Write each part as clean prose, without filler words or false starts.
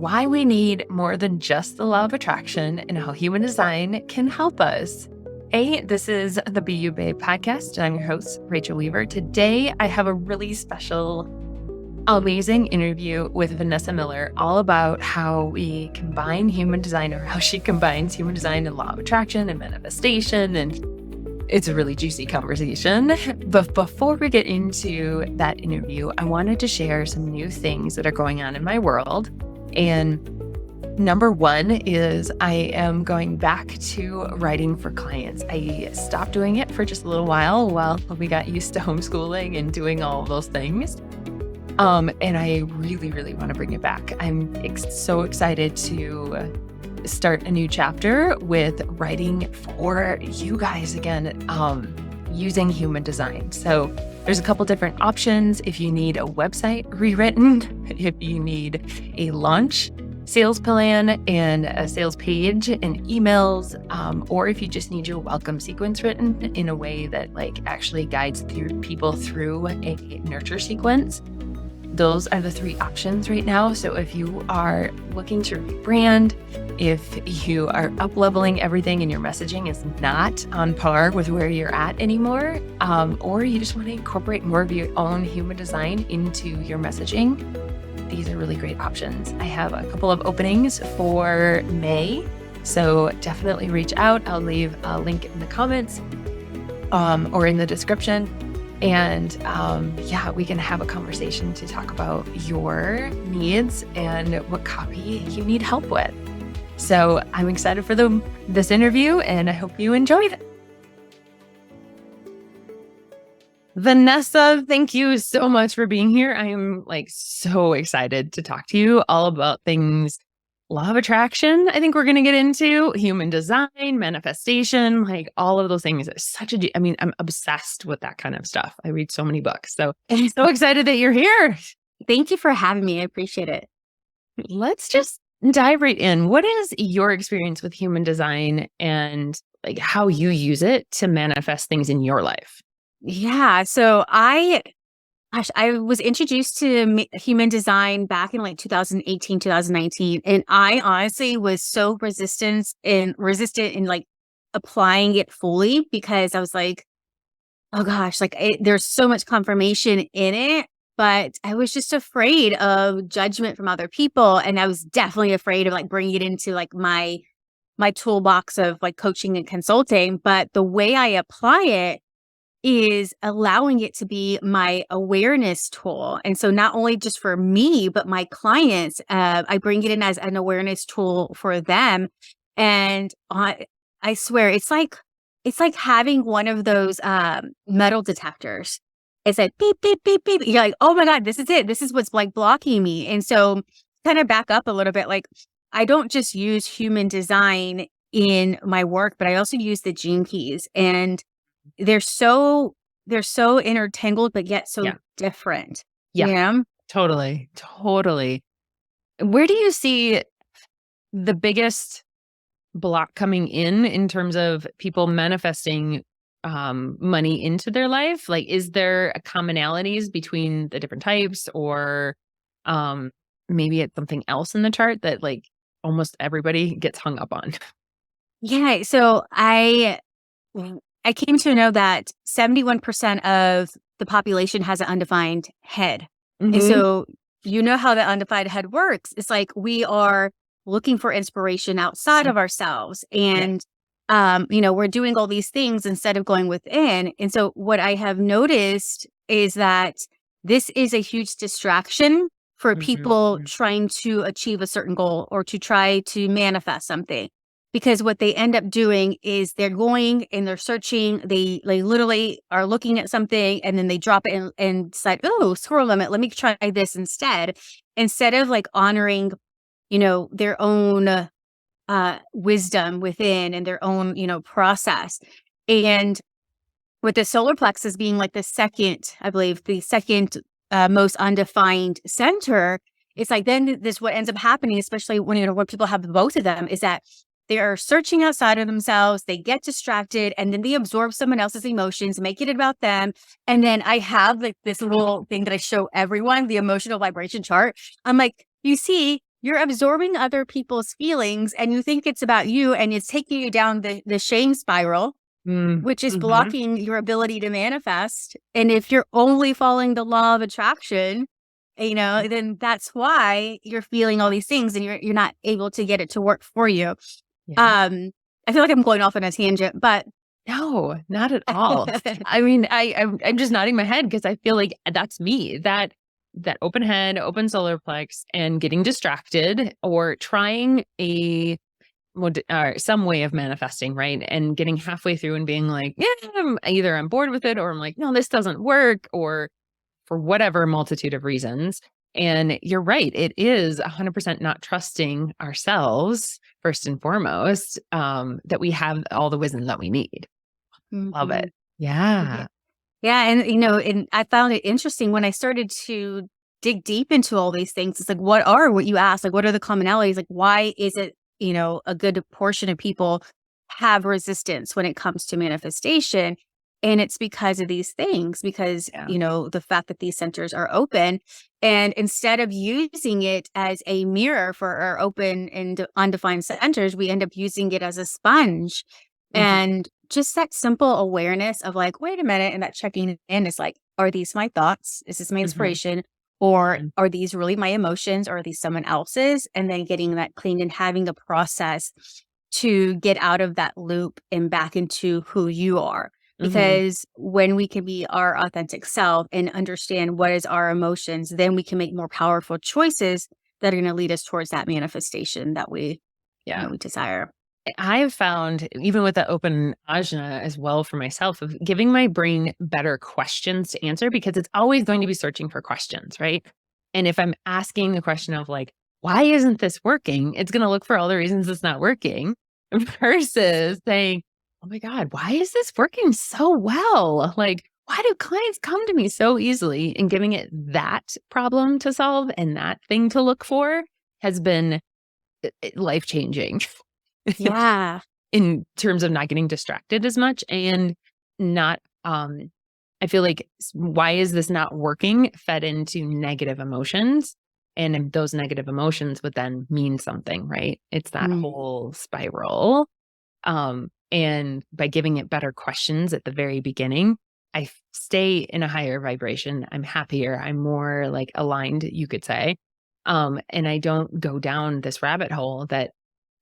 why we need more than just the law of attraction and how human design can help us. Hey, this is the Be You Babe podcast, and I'm your host, Rachel Weaver. Today, I have a really special, amazing interview with Vanessa Miller, all about how we combine human design, or how she combines human design and law of attraction and manifestation. And it's a really juicy conversation. But before we get into that interview, I wanted to share some new things that are going on in my world. And number one is I am going back to writing for clients. I stopped doing it for just a little while we got used to homeschooling and doing all of those things. And I really, really want to bring it back. I'm so excited to start a new chapter with writing for you guys again, using human design. So there's a couple different options. If you need a website rewritten, if you need a launch sales plan and a sales page and emails, or if you just need your welcome sequence written in a way that actually guides people through a nurture sequence. Those are the three options right now. So if you are looking to rebrand, if you are up-leveling everything and your messaging is not on par with where you're at anymore, or you just want to incorporate more of your own human design into your messaging, these are really great options. I have a couple of openings for May, so definitely reach out. I'll leave a link in the comments or in the description. And we can have a conversation to talk about your needs and what copy you need help with. So I'm excited for this interview, and I hope you enjoyed it. Vanessa, thank you so much for being here. I am so excited to talk to you all about things law of attraction. I think we're going to get into human design, manifestation, all of those things. I'm obsessed with that kind of stuff. I read so many books. So I'm so excited that you're here. Thank you for having me. I appreciate it. Let's just dive right in. What is your experience with human design and how you use it to manifest things in your life? Yeah. So I was introduced to human design back in 2018, 2019. And I honestly was so resistant in applying it fully, because I was like, oh gosh, there's so much confirmation in it, but I was just afraid of judgment from other people. And I was definitely afraid of bringing it into my toolbox of coaching and consulting. But the way I apply it is allowing it to be my awareness tool. And so not only just for me, but my clients, I bring it in as an awareness tool for them. And I swear, it's like having one of those metal detectors. It's like beep, beep, beep, beep. You're like, oh my God, this is it. This is what's blocking me. And so kind of back up a little bit, I don't just use human design in my work, but I also use the gene keys. And they're so intertangled, but yet so different. Yeah, totally. Where do you see the biggest block coming in terms of people manifesting money into their life? Is there commonalities between the different types, or maybe it's something else in the chart that almost everybody gets hung up on? Yeah. So I came to know that 71% of the population has an undefined head. Mm-hmm. And so you know how the undefined head works. It's we are looking for inspiration outside of ourselves. And, we're doing all these things instead of going within. And so what I have noticed is that this is a huge distraction for people trying to achieve a certain goal or to try to manifest something. Because what they end up doing is they're going and they're searching. They literally are looking at something, and then they drop it and decide, oh, squirrel limit, let me try this instead of honoring, their own wisdom within and their own, process. And with the solar plexus being the second, I believe, the second most undefined center, it's then this what ends up happening, especially when people have both of them, is that they are searching outside of themselves. They get distracted, and then they absorb someone else's emotions, make it about them. And then I have this little thing that I show everyone, the emotional vibration chart. I'm you see, you're absorbing other people's feelings and you think it's about you and it's taking you down the shame spiral, which is blocking your ability to manifest. And if you're only following the law of attraction, then that's why you're feeling all these things and you're not able to get it to work for you. Yeah. I feel like I'm going off on a tangent, but No, not at all. I mean, I'm just nodding my head because I feel like that's me. That open head, open solar plex, and getting distracted or trying some way of manifesting, right? And getting halfway through and being like, yeah, either I'm bored with it or I'm like, no, this doesn't work, or for whatever multitude of reasons. And you're right. It is 100% not trusting ourselves first and foremost, that we have all the wisdom that we need. Love it. Yeah. Yeah. And I found it interesting when I started to dig deep into all these things. It's like, what you asked, like, what are the commonalities? Like, why is it, a good portion of people have resistance when it comes to manifestation? And it's because of these things, because, the fact that these centers are open. And instead of using it as a mirror for our open and undefined centers, we end up using it as a sponge. And just that simple awareness of like, wait a minute, and that checking in is like, are these my thoughts? Is this my inspiration? Or are these really my emotions? Or are these someone else's? And then getting that cleaned and having a process to get out of that loop and back into who you are. Because when we can be our authentic self and understand what is our emotions, then we can make more powerful choices that are going to lead us towards that manifestation that we desire. I have found, even with the open ajna as well for myself, of giving my brain better questions to answer, because it's always going to be searching for questions, right? And if I'm asking the question of like, why isn't this working? It's going to look for all the reasons it's not working versus saying, oh my God, why is this working so well? Like, why do clients come to me so easily? And giving it that problem to solve and that thing to look for has been life-changing. Yeah. In terms of not getting distracted as much and not, I feel like, why is this not working? Fed into negative emotions. And those negative emotions would then mean something, right? It's that whole spiral. And by giving it better questions at the very beginning, I stay in a higher vibration. I'm happier. I'm more like aligned, you could say. And I don't go down this rabbit hole that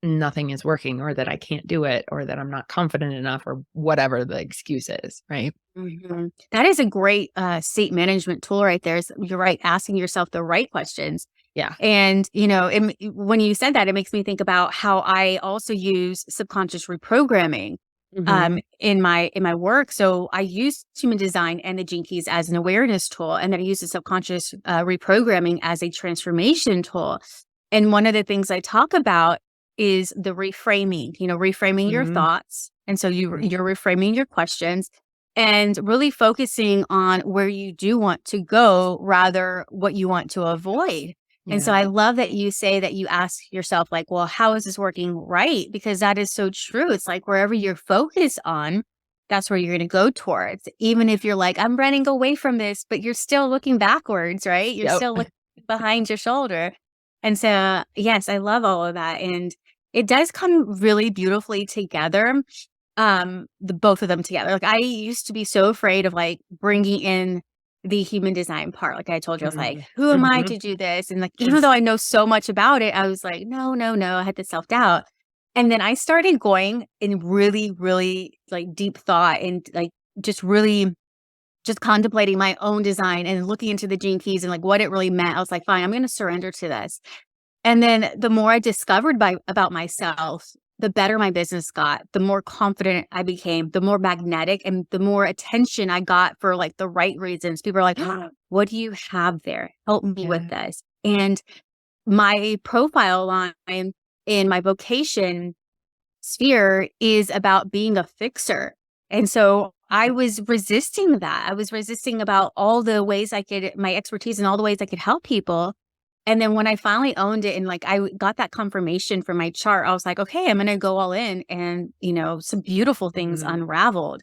nothing is working or that I can't do it or that I'm not confident enough or whatever the excuse is, right? That is a great state management tool right there. You're right, asking yourself the right questions. Yeah. And, when you said that, it makes me think about how I also use subconscious reprogramming in my work. So I use human design and the Gene Keys as an awareness tool, and then I use the subconscious reprogramming as a transformation tool. And one of the things I talk about is the reframing, reframing your thoughts. And so you're reframing your questions and really focusing on where you do want to go rather what you want to avoid. Yeah. And so I love that you say that you ask yourself like, well, how is this working right? Because that is so true. It's like wherever you're focused on, that's where you're going to go towards. Even if you're like, I'm running away from this, but you're still looking backwards, right? You're still looking behind your shoulder. And so, yes, I love all of that. And it does come really beautifully together, the both of them together. Like I used to be so afraid of like bringing in the human design part. Like I told you, I was like, who am I to do this? And like, even though I know so much about it, I was like, no. I had this self-doubt. And then I started going in really, really like deep thought and like just really just contemplating my own design and looking into the Gene Keys and like what it really meant. I was like, fine, I'm going to surrender to this. And then the more I discovered about myself, the better my business got, the more confident I became, the more magnetic and the more attention I got for like the right reasons. People are like, what do you have there? Help me with this. And my profile line in my vocation sphere is about being a fixer. And so I was resisting that. I was resisting about all the ways my expertise and all the ways I could help people. And then when I finally owned it and like I got that confirmation from my chart, I was like, okay, I'm going to go all in, and some beautiful things unraveled.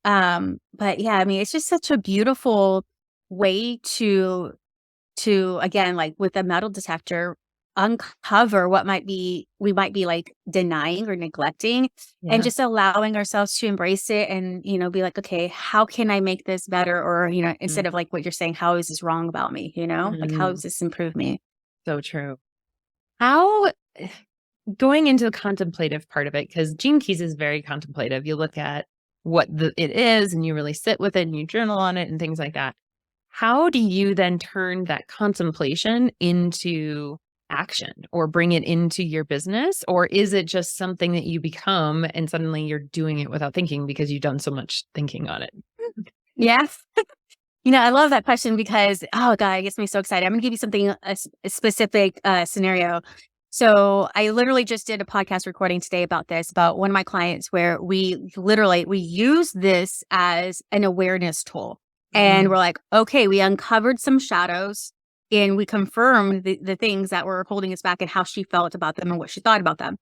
But yeah, I mean, it's just such a beautiful way to again, like with a metal detector, uncover what we might be like denying or neglecting, and just allowing ourselves to embrace it and, be like, okay, how can I make this better? Or, instead of like what you're saying, how is this wrong about me? Like, how does this improve me? So true. How, going into the contemplative part of it, because Gene Keys is very contemplative. You look at what it is and you really sit with it and you journal on it and things like that. How do you then turn that contemplation into action or bring it into your business? Or is it just something that you become and suddenly you're doing it without thinking because you've done so much thinking on it? Yes. I love that question because, oh God, it gets me so excited. I'm going to give you something, a specific scenario. So I literally just did a podcast recording today about this, about one of my clients where we use this as an awareness tool. And we're like, okay, we uncovered some shadows and we confirmed the things that were holding us back and how she felt about them and what she thought about them.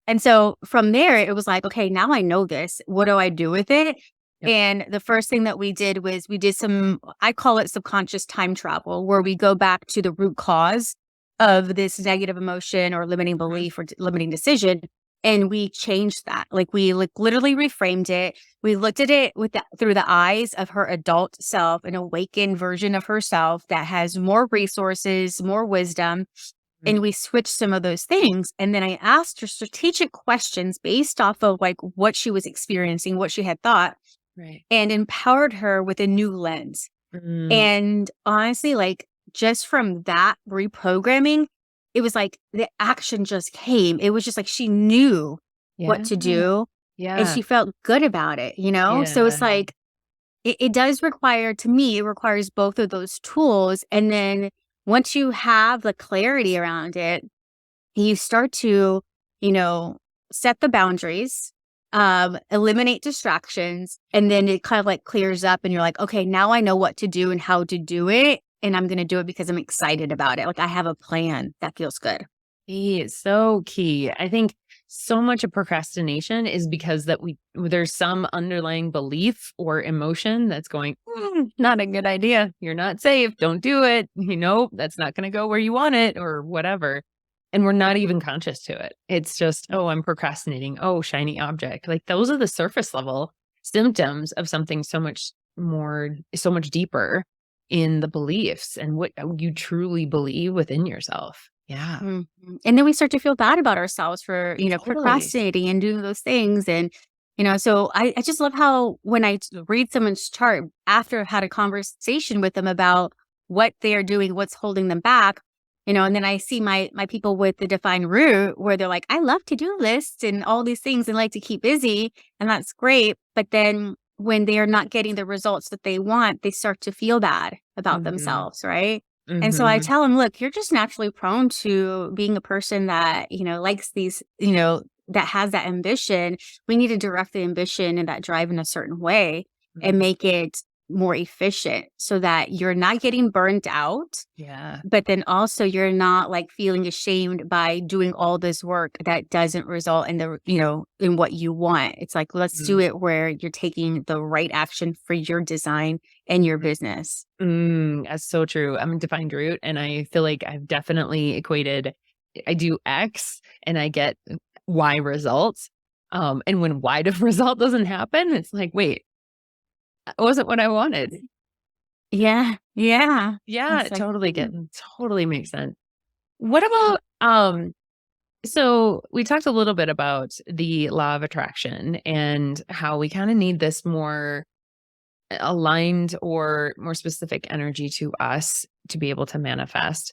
And so from there, it was like, okay, now I know this. What do I do with it? Yep. And the first thing that we did was we did some, I call it subconscious time travel, where we go back to the root cause of this negative emotion or limiting belief or limiting decision. And we changed that. Like we literally reframed it. We looked at it through the eyes of her adult self, an awakened version of herself that has more resources, more wisdom. And we switched some of those things. And then I asked her strategic questions based off of like what she was experiencing, what she had thought, and empowered her with a new lens. And honestly, like just from that reprogramming, it was like the action just came. It was just like she knew what to do and she felt good about it, So it's like, it does require, to me, it requires both of those tools. And then once you have the clarity around it, you start to, set the boundaries, eliminate distractions, and then it kind of like clears up and you're like, okay, now I know what to do and how to do it. And I'm going to do it because I'm excited about it. Like I have a plan that feels good. It's so key. I think so much of procrastination is because there's some underlying belief or emotion that's going, not a good idea. You're not safe. Don't do it. That's not going to go where you want it or whatever. And we're not even conscious to it. It's just, oh, I'm procrastinating. Oh, shiny object. Like those are the surface level symptoms of something so much deeper in the beliefs and what you truly believe within yourself. Yeah. Mm-hmm. And then we start to feel bad about ourselves for, procrastinating and doing those things. And, so I just love how when I read someone's chart after I've had a conversation with them about what they are doing, what's holding them back, and then I see my people with the defined root where they're like, I love to-do lists and all these things and like to keep busy. And that's great. But then when they are not getting the results that they want, they start to feel bad about themselves, right? And so I tell them, look, you're just naturally prone to being a person that, likes these, that has that ambition. We need to direct the ambition and that drive in a certain way and make it more efficient so that you're not getting burned out. Yeah. But then also you're not like feeling ashamed by doing all this work that doesn't result in in what you want. It's like, let's do it where you're taking the right action for your design and your business. That's so true. I'm a defined root and I feel like I've definitely equated, I do X and I get Y results. And when Y result doesn't happen, it's like, wait, it wasn't what I wanted. Yeah. Yeah. Yeah, it totally makes sense. What about, so we talked a little bit about the law of attraction and how we kind of need this more aligned or more specific energy to us to be able to manifest.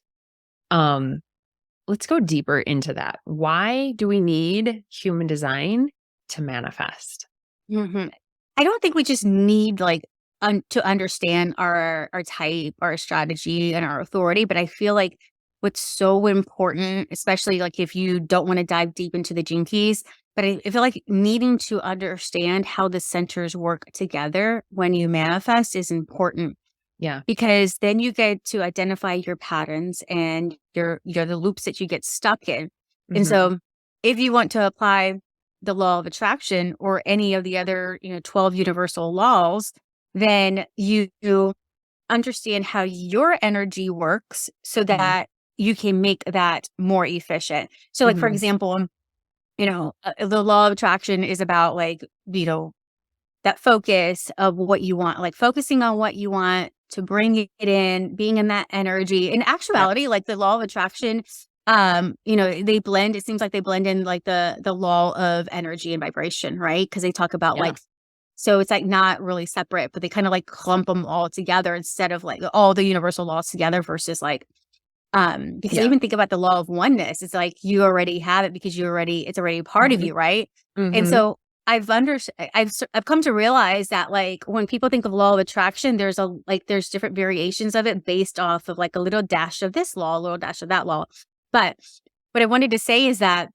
Let's go deeper into that. Why do we need human design to manifest? I don't think we just need like to understand our type, our strategy, and our authority. But I feel like what's so important, especially like if you don't want to dive deep into the gene keys, but I feel like needing to understand how the centers work together when you manifest is important. Yeah. Because then you get to identify your patterns and the loops that you get stuck in. And so if you want to apply the law of attraction or any of the other, 12 universal laws, then you understand how your energy works so that you can make that more efficient. So like, for example, the law of attraction is about like, that focus of what you want, like focusing on what you want to bring it in, being in that energy. In Yep. actuality, like the law of attraction, they blend, it seems like they blend in like the law of energy and vibration, right? Because they talk about Yeah. like, so it's like not really separate, but they kind of like clump them all together instead of like all the universal laws together versus like, because I Yeah. even think about the law of oneness. It's like you already have it because it's already a part of Mhm. you, right? And Mhm. so I've come to realize that like when people think of law of attraction, there's different variations of it based off of like a little dash of this law, a little dash of that law. But what I wanted to say is that,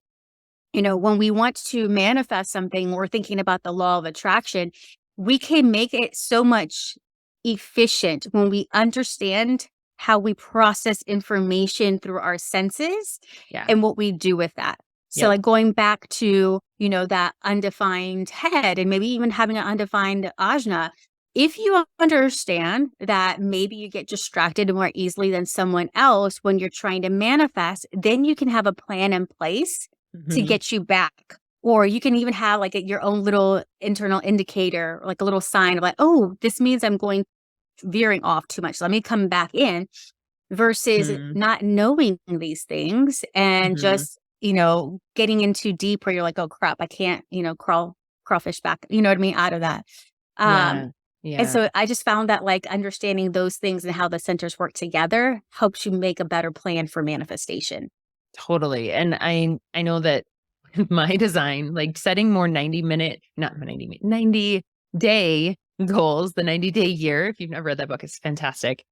when we want to manifest something, we're thinking about the law of attraction, we can make it so much efficient when we understand how we process information through our senses Yeah. and what we do with that. So Yep. like going back to, that undefined head and maybe even having an undefined ajna, if you understand that maybe you get distracted more easily than someone else when you're trying to manifest, then you can have a plan in place to Mhm. get you back. Or you can even have like your own little internal indicator, like a little sign of like, oh, this means I'm going veering off too much. Let me come back in versus Mhm. not knowing these things and Mhm. just, getting in too deep where you're like, oh crap, I can't, crawfish back, you know what I mean, out of that. Um, Yeah. and Yeah. so I just found that like understanding those things and how the centers work together helps you make a better plan for manifestation. Totally. And I know that my design, like setting more 90-minute, not 90 minute, 90-day goals, the 90-day year. If you've never read that book, it's fantastic.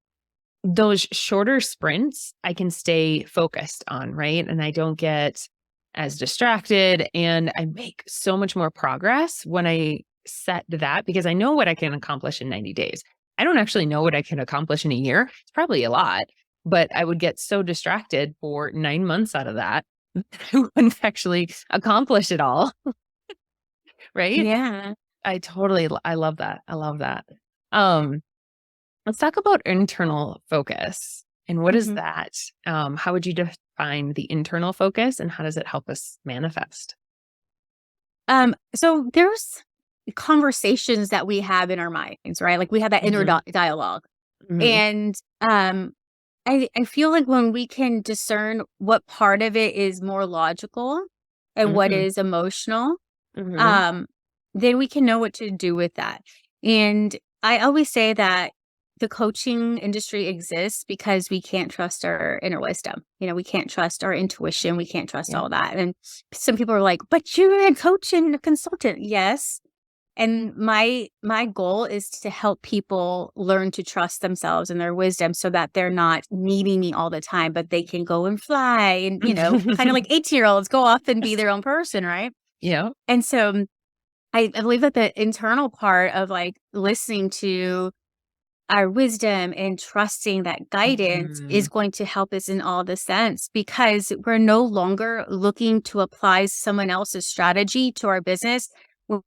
Those shorter sprints I can stay focused on, right? And I don't get as distracted and I make so much more progress when I set that because I know what I can accomplish in 90 days. I don't actually know what I can accomplish in a year. It's probably a lot, but I would get so distracted for 9 months out of that. I wouldn't actually accomplish it all, right? Yeah. I love that. I love that. Um, Let's talk about internal focus. And what is Mhm. that? How would you define the internal focus and how does it help us manifest? So there's conversations that we have in our minds, right? Like we have that inner Hmm. dialogue. Hmm. And I feel like when we can discern what part of it is more logical and what Hmm. is emotional, Hmm. um, then we can know what to do with that. And I always say that the coaching industry exists because we can't trust our inner wisdom. We can't trust our intuition. We can't trust Yeah. all that. And some people are like, but you're a coach and a consultant. Yes. And my goal is to help people learn to trust themselves and their wisdom so that they're not needing me all the time, but they can go and fly and, kind of like 18-year-olds go off and be their own person, right? Yeah. And so I believe that the internal part of like listening to our wisdom and trusting that guidance is Mhm. going to help us in all the sense because we're no longer looking to apply someone else's strategy to our business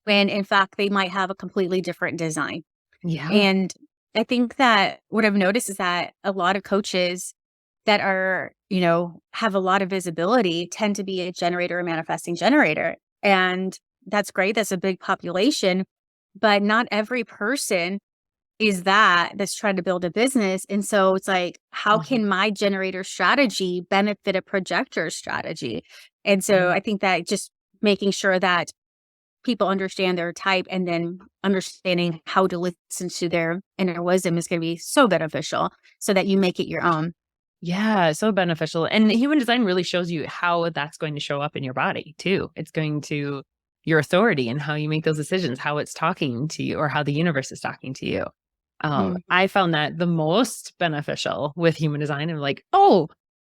when in fact they might have a completely different design. Yeah. And I think that what I've noticed is that a lot of coaches that are, have a lot of visibility tend to be a generator, a manifesting generator. And that's great. That's a big population, but not every person is that's trying to build a business. And so it's like, how Mhm. can my generator strategy benefit a projector strategy? And so I think that just making sure that people understand their type and then understanding how to listen to their inner wisdom is going to be so beneficial so that you make it your own. Yeah, so beneficial. And human design really shows you how that's going to show up in your body too. It's going to your authority and how you make those decisions, how it's talking to you or how the universe is talking to you. Mhm. I found that the most beneficial with human design. I'm like, oh,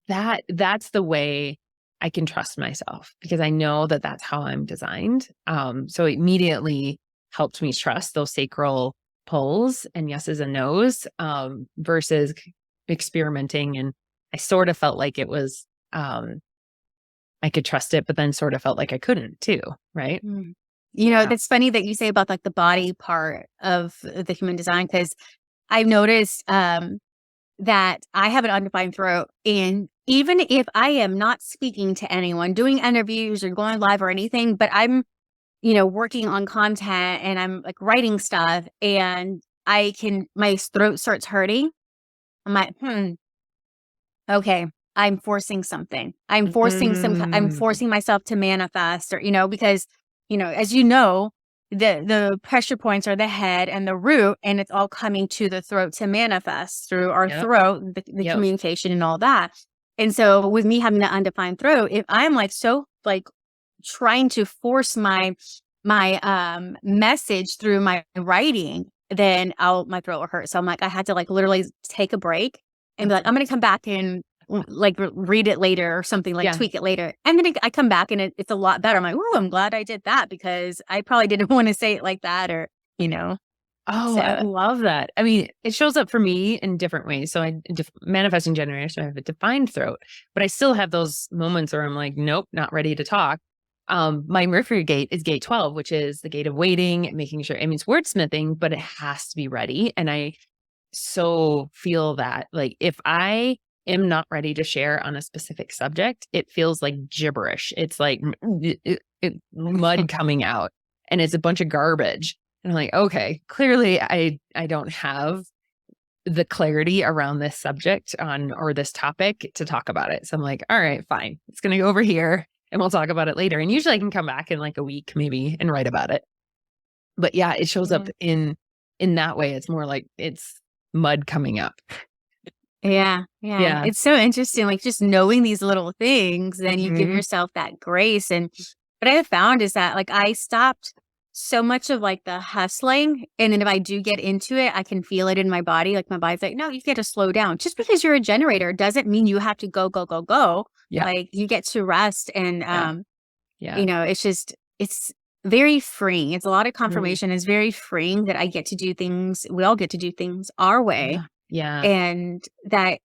that's the way I can trust myself because I know that that's how I'm designed. So it immediately helped me trust those sacral pulls and yeses and nos versus experimenting. And I sort of felt like it was, I could trust it, but then sort of felt like I couldn't too. Right. Mm. Yeah. That's funny that you say about like the body part of the human design because I've noticed that I have an undefined throat. And even if I am not speaking to anyone, doing interviews or going live or anything, but I'm, working on content and I'm like writing stuff and my throat starts hurting. I'm like, okay, I'm forcing something. I'm Mm. forcing myself to manifest or, because, as you know, the pressure points are the head and the root, and it's all coming to the throat to manifest through our Yep. throat, the Yep. communication and all that. And so with me having an undefined throat, if I'm like so like trying to force my message through my writing, then my throat will hurt. So I'm like, I had to like literally take a break and be like, I'm gonna come back and like read it later or something, like Yeah. tweak it later. And then I come back and it's a lot better. I'm like, oh, I'm glad I did that because I probably didn't want to say it like that or, Oh, I so love that. I mean, it shows up for me in different ways. So manifesting generator, so I have a defined throat, but I still have those moments where I'm like, nope, not ready to talk. My Mercury gate is gate 12, which is the gate of waiting, making sure, I mean, it's wordsmithing, but it has to be ready. And I so feel that like if I am not ready to share on a specific subject, it feels like gibberish. It's like mud coming out and it's a bunch of garbage. And I'm like, okay, clearly I don't have the clarity around this subject or this topic to talk about it. So I'm like, all right, fine. It's going to go over here and we'll talk about it later. And usually I can come back in like a week maybe and write about it. But yeah, it shows up in that way. It's more like it's mud coming up. yeah. Yeah. It's so interesting. Like just knowing these little things, then you give Mhm. yourself that grace. And what I have found is that like I stopped so much of like the hustling. And then if I do get into it, I can feel it in my body. Like my body's like, no, you get to slow down. Just because you're a generator doesn't mean you have to go, go, go, go. Yeah. Like you get to rest and Yeah. Yeah. it's very freeing. It's a lot of Mm. confirmation. It's very freeing that I get to do things. We all get to do things our way, Yeah. Yeah. and that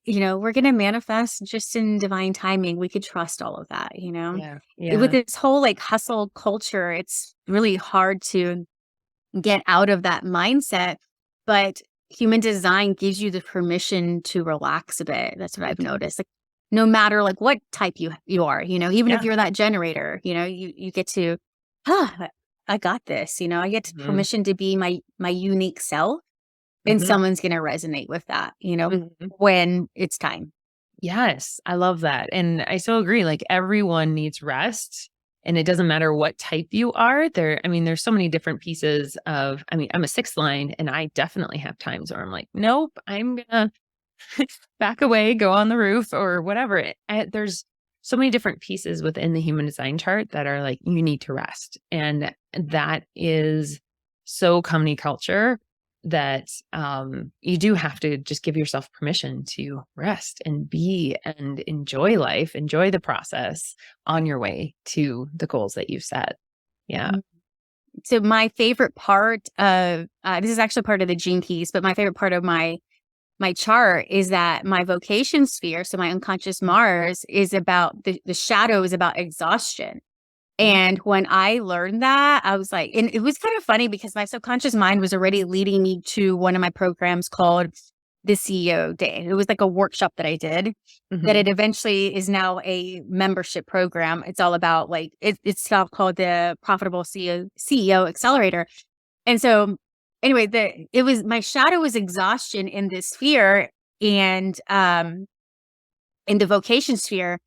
we're gonna manifest just in divine timing. We could trust all of that. Yeah. With Yeah. this whole like hustle culture, it's really hard to get out of that mindset. But human design gives you the permission to relax a bit. That's what I've It, noticed. Like no matter like what type you are, even if yeah. you're that generator, you get to, ah, I got this. I get Mhm. permission to be my unique self, and Mhm. someone's gonna resonate with that, Mhm. when it's time. Yes, I love that. And I so agree. Like everyone needs rest. And it doesn't matter what type you are. I mean, there's so many different pieces I mean, I'm a sixth line and I definitely have times where I'm like, nope, I'm gonna back away, go on the roof or whatever. There's so many different pieces within the human design chart that are like, you need to rest. And that is so company culture that you do have to just give yourself permission to rest and be and enjoy life, enjoy the process on your way to the goals that you've set. Yeah. Mhm. So my favorite part of this is actually part of the gene keys, but my favorite part of my chart is that my vocation sphere, so my unconscious Mars, is about the shadow is about exhaustion. Mm. And when I learned that, I was like, and it was kind of funny because my subconscious mind was already leading me to one of my programs called the CEO Day. It was like a workshop that I did that Mhm. it eventually is now a membership program. It's all about like, it's called the Profitable CEO Accelerator. And so anyway, it was my shadow was exhaustion in this sphere and in the vocation sphere.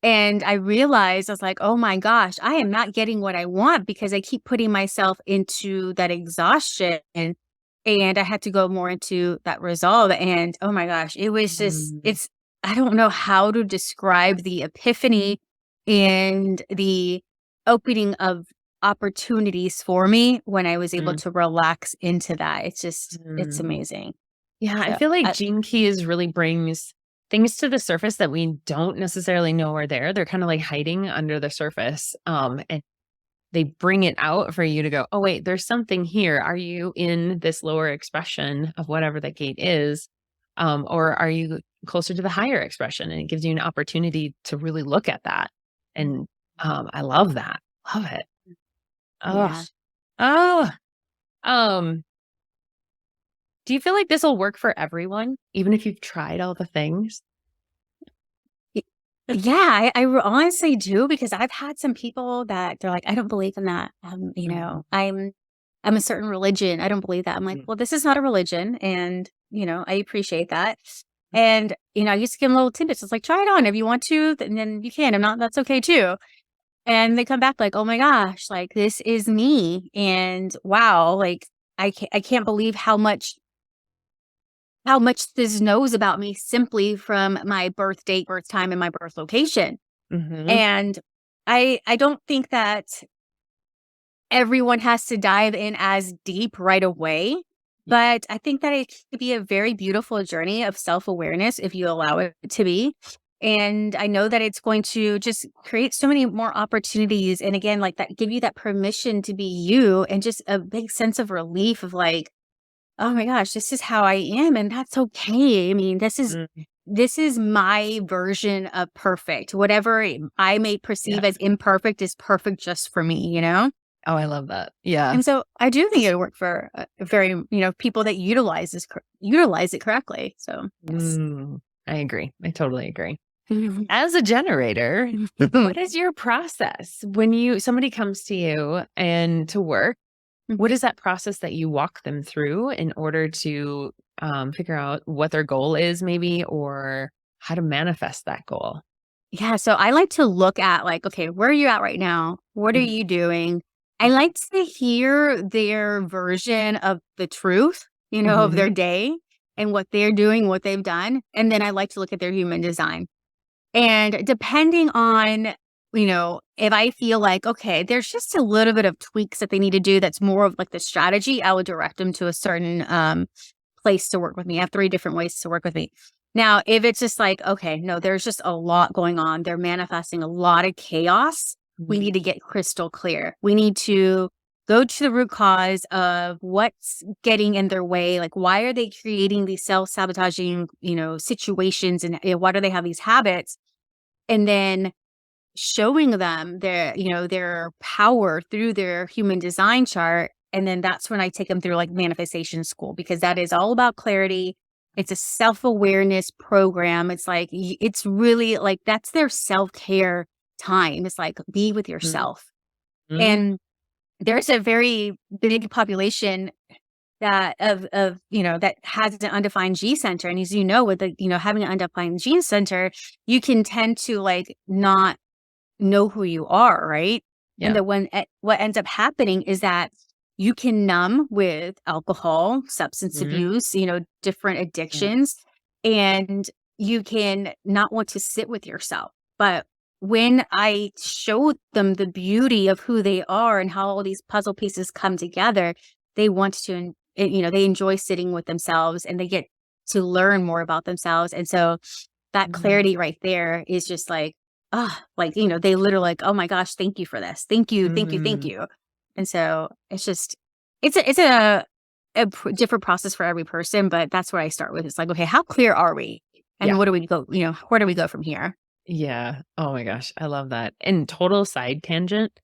And I realized I was like, oh my gosh, I am not getting what I want because I keep putting myself into that exhaustion. And I had to go more into that resolve. And oh my gosh, it was just, Mm. I don't know how to describe the epiphany and the opening of opportunities for me when I was able Mm. to relax into that. It's Mm. amazing. Yeah, I So, feel like gene keys really brings things to the surface that we don't necessarily know are there. They're kind of like hiding under the surface. And they bring it out for you to go, oh, wait, there's something here. Are you in this lower expression of whatever that gate is? Or are you closer to the higher expression? And it gives you an opportunity to really look at that. And I love that. Love it. Oh, yeah. oh. Um, Do you feel like this will work for everyone, even if you've tried all the things? Yeah, I honestly do, because I've had some people that they're like, I don't believe in that. Mhm. I'm a certain religion. I don't believe that. I'm like, Mm. well, this is not a religion. And, I appreciate that. And, I used to give them little tidbits. It's like, try it on if you want to, then you can. If not, that's okay too. And they come back like, oh my gosh, like this is me. And wow, like I can't believe how much this knows about me simply from my birth date, birth time, and my birth location. Mhm. And I don't think that everyone has to dive in as deep right away, but I think that it could be a very beautiful journey of self-awareness if you allow it to be. And I know that it's going to just create so many more opportunities. And again, like that, give you that permission to be you, and just a big sense of relief of like, oh my gosh, this is how I am, and that's okay. I mean, Mm. this is my version of perfect. Whatever I may Yeah. perceive as imperfect is perfect just for me, you know? Oh, I love that. Yeah. And so I do think it'll work for very, people that utilize it correctly. So, yes. Mm. I agree. I totally agree. As a generator, what is your process when somebody comes to you and to work? What is that process that you walk them through in order to figure out what their goal is, maybe, or how to manifest that goal? Yeah, so I like to look at like, okay, where are you at right now? What are Mhm. you doing? I like to hear their version of the truth, of Mhm. their day and what they're doing, what they've done. And then I like to look at their human design. And depending on, if I feel like, okay, there's just a little bit of tweaks that they need to do that's more of like the strategy, I would direct them to a certain place to work with me. I have 3 different ways to work with me. Now, if it's just like, okay, no, there's just a lot going on. They're manifesting a lot of chaos. We Mhm. need to get crystal clear. We need to go to the root cause of what's getting in their way. Like, why are they creating these self-sabotaging, situations, and why do they have these habits? And then showing them their power through their human design chart. And then that's when I take them through like manifestation school, because that is all about clarity. It's a self-awareness program. It's like it's really like that's their self-care time. It's like be with Mhm. yourself. Mhm. And there's a very big population that has an undefined G center. And as you know, with the having an undefined gene center, you can tend to like not know who you are, right? And Yeah. that what ends up happening is that you can numb with alcohol, substance Mhm. abuse, different Yeah. addictions, and you can not want to sit with yourself. But when I show them the beauty of who they are and how all these puzzle pieces come together, they want to, they enjoy sitting with themselves, and they get to learn more about themselves. And so that Mhm. clarity right there is just like, ah, like, they literally like, "Oh my gosh, thank you for this. Thank you, thank you, thank Mhm. you." And so it's just different process for every person, but that's where I start with. It's like, okay, how clear are we? And Yeah. what do we go, where do we go from here? Yeah. Oh my gosh, I love that. And total side tangent,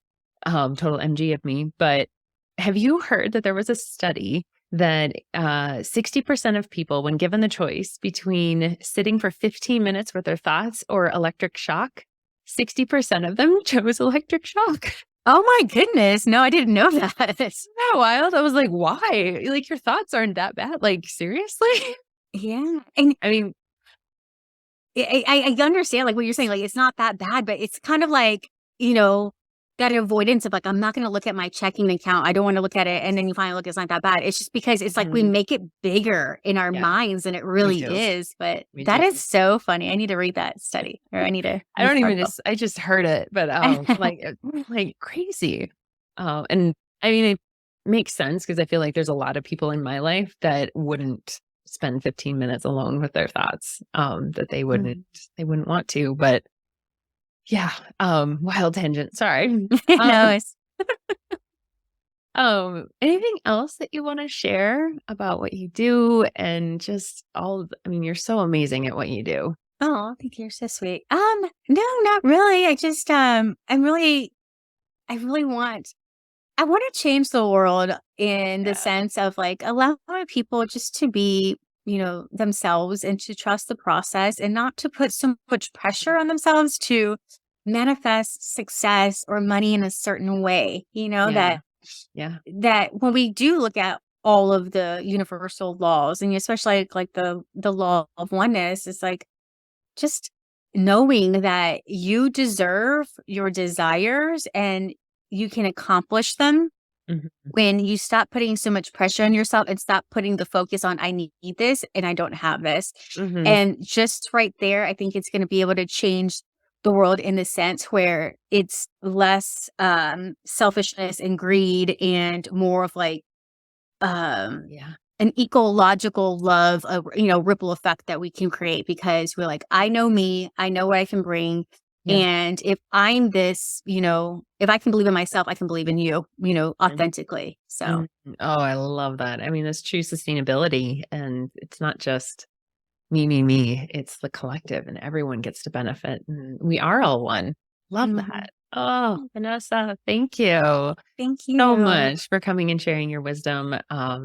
total MG of me, but have you heard that there was a study that 60% of people, when given the choice between sitting for 15 minutes with their thoughts or electric shock, 60% of them chose electric shock. Oh my goodness. No, I didn't know that. Isn't that wild? I was like, why? Like, your thoughts aren't that bad. Like, seriously? Yeah. And I mean, I understand, like, what you're saying, like, it's not that bad, but it's kind of like, that avoidance of, like, I'm not gonna look at my checking account, I don't wanna look at it, and then you finally look, it's not that bad. It's just because it's like we mhm, make it bigger in our yeah, minds than it me really too. is, but Me that too. is so funny. I need to read that study, or I need to I read don't the even article. just I just heard it, but, like crazy. And I mean, it makes sense because I feel like there's a lot of people in my life that wouldn't spend 15 minutes alone with their thoughts, that Mhm. they wouldn't want to, but yeah, wild tangent, sorry. No, Um, it's anything else that you wanna share about what you do and just I mean, you're so amazing at what you do. oh, thank you, you're so sweet. No, not really. I just, I really want I want to change the world in the Yeah. sense of like allowing people just to be, themselves and to trust the process and not to put so much pressure on themselves to manifest success or money in a certain way. Yeah. Yeah. That when we do look at all of the universal laws, and especially like the law of oneness, it's like just knowing that you deserve your desires and you can accomplish them Mhm. when you stop putting so much pressure on yourself and stop putting the focus on I need this and I don't have this. Mhm. And just right there, I think it's going to be able to change the world in the sense where it's less selfishness and greed and more of like um Yeah. an ecological love, a ripple effect that we can create because we're like, I know me, I know what I can bring. Yeah. And if I'm this, if I can believe in myself, I can believe in you, Mhm. authentically. So, Mhm. Oh, I love that. I mean, that's true sustainability, and it's not just me. It's the collective, and everyone gets to benefit, and we are all one. Love mhm. that. Oh, Vanessa, thank you Thank so you. much for coming and sharing your wisdom.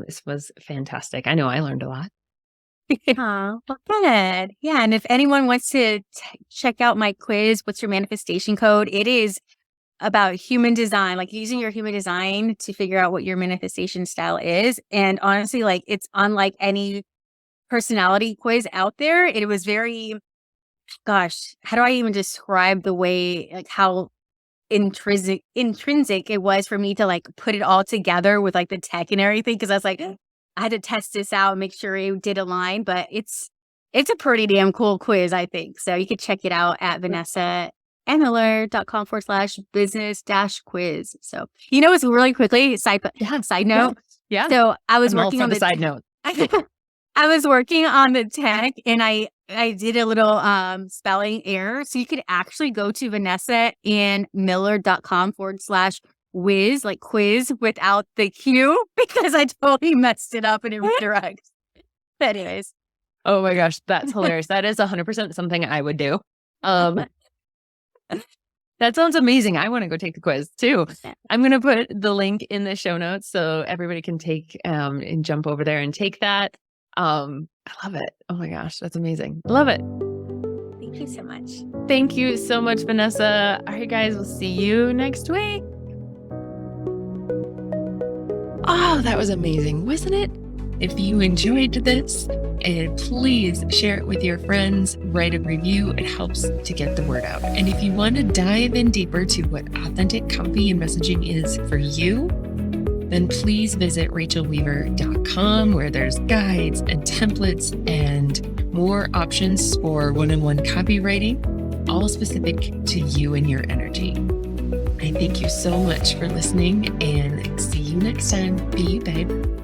This was fantastic. I know I learned a lot. Well, good. Yeah. And if anyone wants to check out my quiz, what's your manifestation code? It is about human design, like using your human design to figure out what your manifestation style is. And honestly, like it's unlike any personality quiz out there. It was very, gosh, how do I even describe the way, like how intrinsic it was for me to like put it all together with like the tech and everything? Because I was like, I had to test this out and make sure it did align, but it's a pretty damn cool quiz, I think. So you could check it out at vanessamiller.com/business dash quiz. So, it's really quickly side Yeah. note. Yeah. So I was I'm all working for on the the side note. I was working on the tech and I did a little spelling error. So you could actually go to vanessaandmiller.com/whiz, like quiz without the Q because I totally messed it up and it redirects. But anyways. Oh my gosh, that's hilarious. That is 100% something I would do. Um, that sounds amazing. I want to go take the quiz too. I'm going to put the link in the show notes so everybody can take and jump over there and take that. I love it. Oh my gosh, that's amazing. Love it. Thank you so much. Thank you so much, Vanessa. All right, guys, we'll see you next week. Oh, that was amazing, wasn't it? If you enjoyed this, please share it with your friends, write a review. It helps to get the word out. And if you want to dive in deeper to what authentic copy and messaging is for you, then please visit rachelweaver.com where there's guides and templates and more options for one-on-one copywriting, all specific to you and your energy. I thank you so much for listening and see you next time. Be you, babe.